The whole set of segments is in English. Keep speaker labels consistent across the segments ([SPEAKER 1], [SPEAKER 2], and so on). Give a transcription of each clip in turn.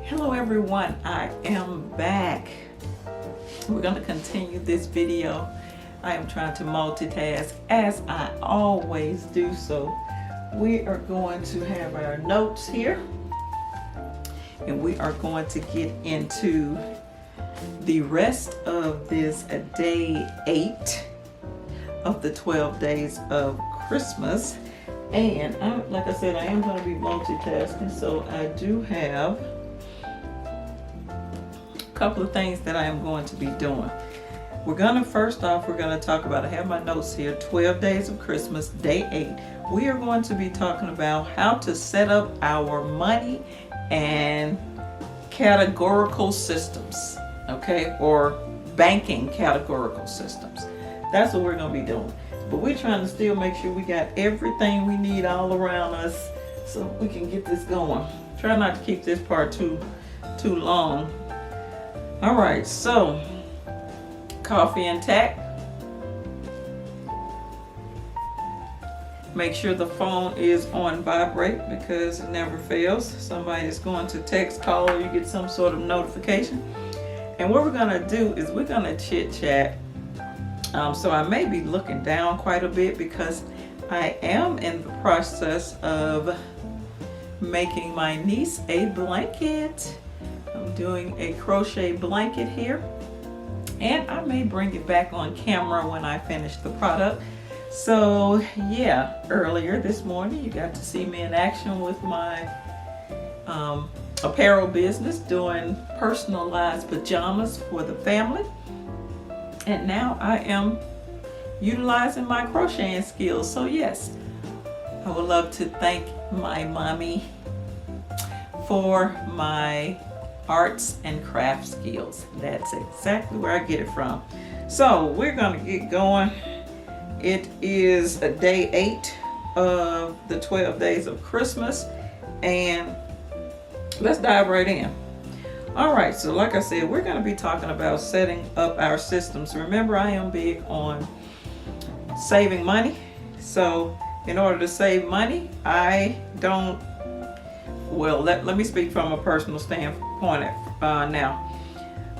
[SPEAKER 1] Hello everyone, I am back. We're going to continue this video. I am trying to multitask as I always do. So we are going to have our notes here and we are going to get into the rest of this day 8 of the 12 days of Christmas. And like I said, I am going to be multitasking, so I do have a couple of things that I am going to be doing. We're going to talk about, I have my notes here, 12 days of Christmas, day 8. We are going to be talking about how to set up our money and categorical systems, okay, or banking categorical systems. That's what we're going to be doing. But we're trying to still make sure we got everything we need all around us so we can get this going. Try not to keep this part too long. All right, so coffee intact. Make sure the phone is on vibrate because it never fails. Somebody is going to text, call, or you get some sort of notification. And what we're gonna do is we're gonna chit chat. So I may be looking down quite a bit because I am in the process of making my niece a blanket. I'm doing a crochet blanket here, and I may bring it back on camera when I finish the product. So yeah, earlier this morning you got to see me in action with my apparel business, doing personalized pajamas for the family. And now I am utilizing my crocheting skills. So yes, I would love to thank my mommy for my arts and craft skills. That's exactly where I get it from. So we're gonna get going. It is a day 8 of the 12 days of Christmas, and let's dive right in. All right, so like I said, we're going to be talking about setting up our systems. Remember, I am big on saving money. So in order to save money, I don't, well, let me speak from a personal standpoint now.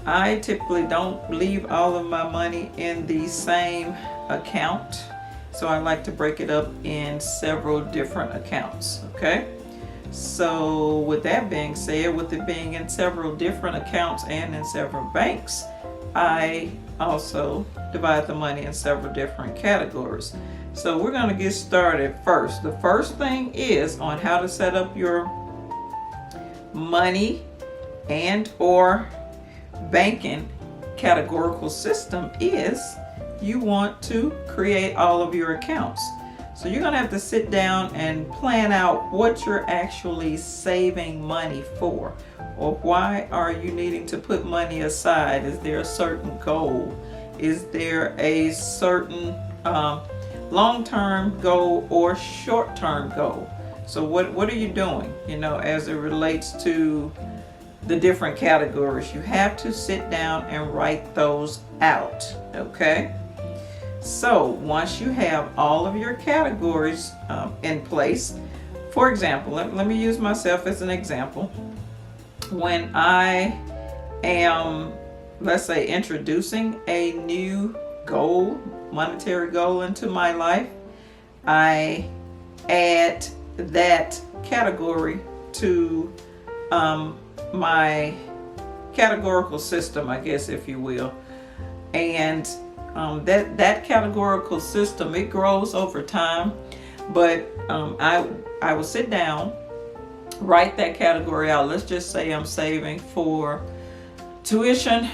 [SPEAKER 1] I typically don't leave all of my money in the same account. So I like to break it up in several different accounts, okay? So with that being said, with it being in several different accounts and in several banks, I also divide the money in several different categories. So we're going to get started first. The first thing is on how to set up your money and or banking categorical system is you want to create all of your accounts. So you're going to have to sit down and plan out what you're actually saving money for, or why are you needing to put money aside? Is there a certain goal? Is there a certain long-term goal or short-term goal? So what are you doing, as it relates to the different categories? You have to sit down and write those out, okay? So once you have all of your categories in place, for example, let me use myself as an example. When I am, let's say, introducing a new goal, monetary goal into my life, I add that category to my categorical system, I guess, if you will. And that categorical system, it grows over time, but I will sit down, write that category out. Let's just say I'm saving for tuition,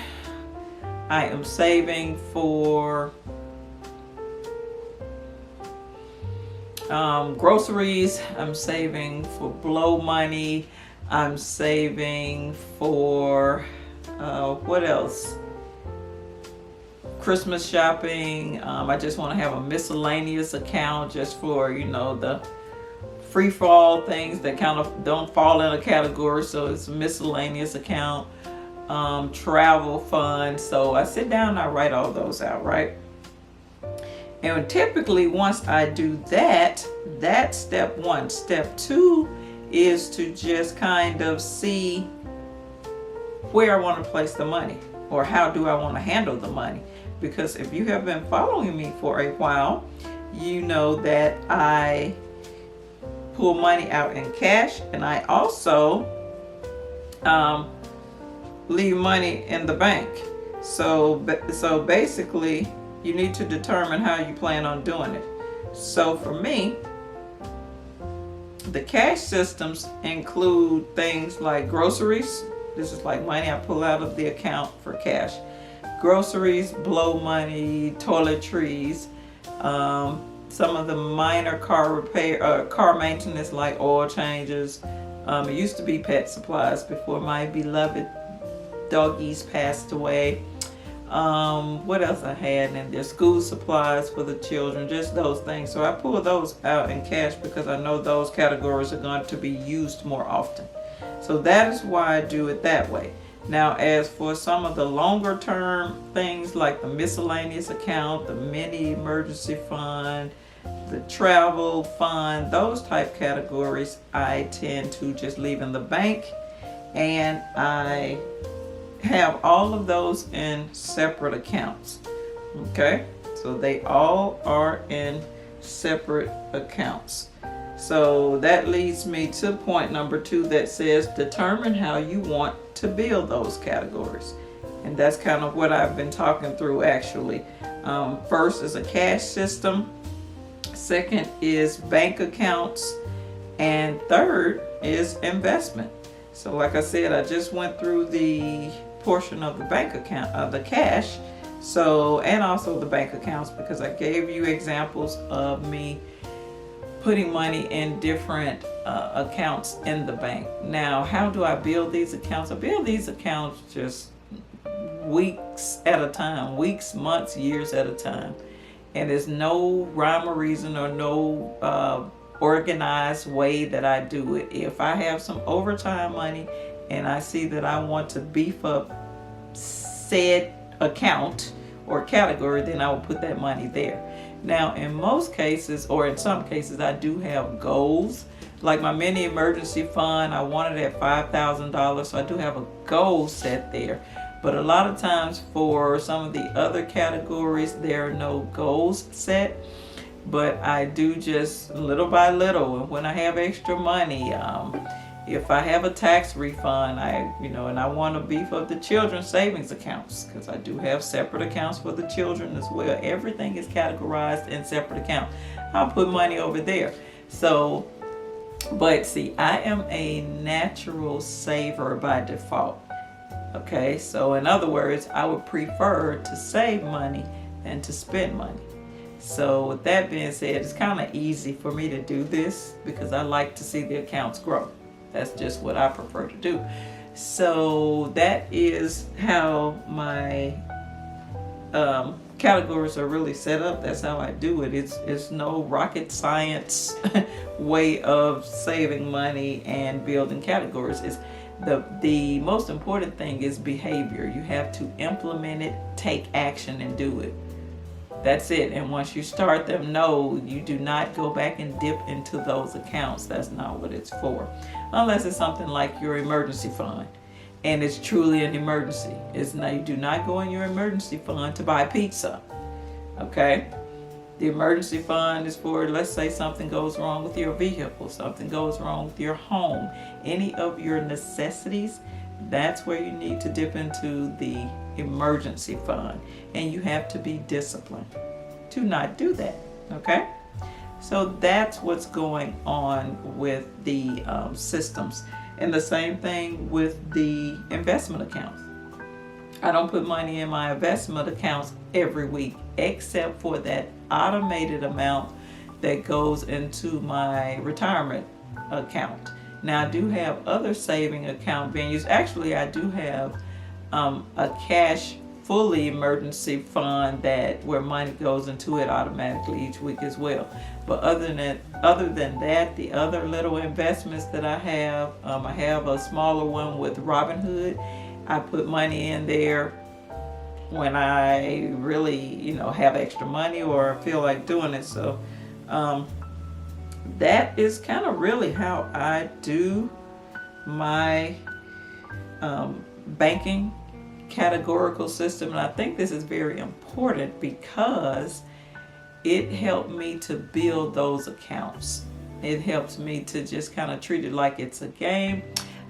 [SPEAKER 1] I am saving for groceries, I'm saving for blow money, I'm saving for what else? Christmas shopping. I just want to have a miscellaneous account just for, the free fall things that kind of don't fall in a category. So it's a miscellaneous account. Travel fund. So I sit down and I write all those out, right? And typically once I do that, that's step one. Step two is to just kind of see where I want to place the money, or how do I want to handle the money. Because if you have been following me for a while, you know that I pull money out in cash, and I also leave money in the bank. So basically, you need to determine how you plan on doing it. So for me, the cash systems include things like groceries. This is like money I pull out of the account for cash. Groceries, blow money, toiletries, some of the minor car repair, car maintenance like oil changes. It used to be pet supplies before my beloved doggies passed away. What else I had in there? School supplies for the children, just those things. So I pull those out in cash because I know those categories are going to be used more often. So that is why I do it that way. Now, as for some of the longer term things like the miscellaneous account, the mini emergency fund, the travel fund, those type categories, I tend to just leave in the bank, and I have all of those in separate accounts. Okay, so they all are in separate accounts. So that leads me to point number 2 that says determine how you want to build those categories. And that's kind of what I've been talking through actually. First is a cash system. Second is bank accounts. And third is investment. So like I said, I just went through the portion of the bank account, of the cash. So, and also the bank accounts, because I gave you examples of me putting money in different accounts in the bank. Now, how do I build these accounts? I build these accounts just weeks at a time, weeks, months, years at a time. And there's no rhyme or reason or no organized way that I do it. If I have some overtime money and I see that I want to beef up said account or category, then I will put that money there. Now, in most cases, or in some cases, I do have goals. Like my mini emergency fund, I wanted at $5,000, so I do have a goal set there. But a lot of times for some of the other categories, there are no goals set. But I do just little by little. When I have extra money, if I have a tax refund, and I want to beef up the children's savings accounts, because I do have separate accounts for the children as well. Everything is categorized in separate accounts. I'll put money over there. So, but see, I am a natural saver by default. Okay, so in other words, I would prefer to save money than to spend money. So with that being said, it's kind of easy for me to do this because I like to see the accounts grow. That's just what I prefer to do. So that is how my categories are really set up. That's how I do it. It's no rocket science way of saving money and building categories. It's the most important thing is behavior. You have to implement it, take action, and do it. That's it. And once you start them, no, you do not go back and dip into those accounts. That's not what it's for. Unless it's something like your emergency fund and it's truly an emergency. You do not go in your emergency fund to buy pizza. Okay? The emergency fund is for, let's say something goes wrong with your vehicle, something goes wrong with your home, any of your necessities. That's where you need to dip into the emergency fund, and you have to be disciplined to not do that. Okay, so that's what's going on with the systems, and the same thing with the investment accounts. I don't put money in my investment accounts every week, except for that automated amount that goes into my retirement account. Now, I do have other saving account venues. Actually, I do have a cash fully emergency fund where money goes into it automatically each week as well. But other than that, the other little investments that I have a smaller one with Robinhood. I put money in there when I really, have extra money or feel like doing it. So that is kind of really how I do my banking categorical system, and I think this is very important because it helped me to build those accounts. It helps me to just kind of treat it like it's a game.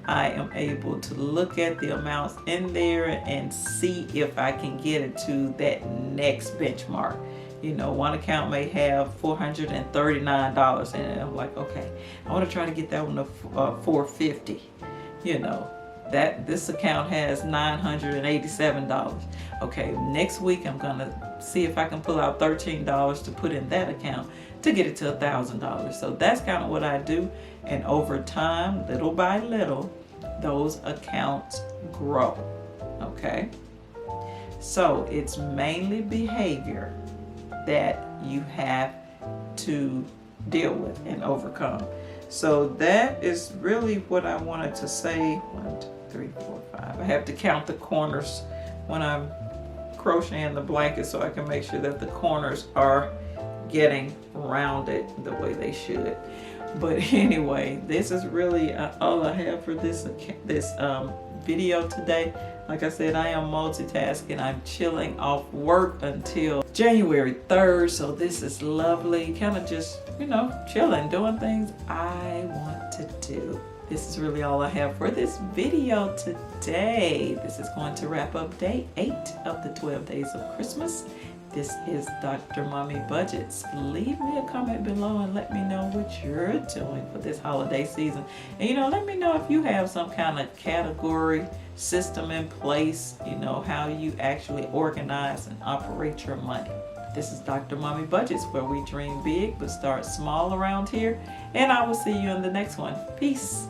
[SPEAKER 1] I am able to look at the amounts in there and see if I can get it to that next benchmark. You know, one account may have $439 in it. I'm like, okay, I want to try to get that one to $450. You know, that this account has $987. Okay, next week I'm gonna see if I can pull out $13 to put in that account to get it to $1,000. So that's kind of what I do, and over time, little by little, those accounts grow. Okay, so it's mainly behavior that you have to deal with and overcome. So that is really what I wanted to say. 1, 2, 3, 4, 5. I have to count the corners when I'm crocheting the blanket so I can make sure that the corners are getting rounded the way they should. But anyway, this is really all I have for this video today. Like I said, I am multitasking. I'm chilling off work until January 3rd. So this is lovely. Kind of just, you know, chilling, doing things I want to do. This is really all I have for this video today. This is going to wrap up day 8 of the 12 days of Christmas. This is Dr. Mommy Budgets. Leave me a comment below and let me know what you're doing for this holiday season. And you know, let me know if you have some kind of category system in place, you know, how you actually organize and operate your money. This is Dr. Mommy Budgets, where we dream big but start small around here. And I will see you in the next one. Peace.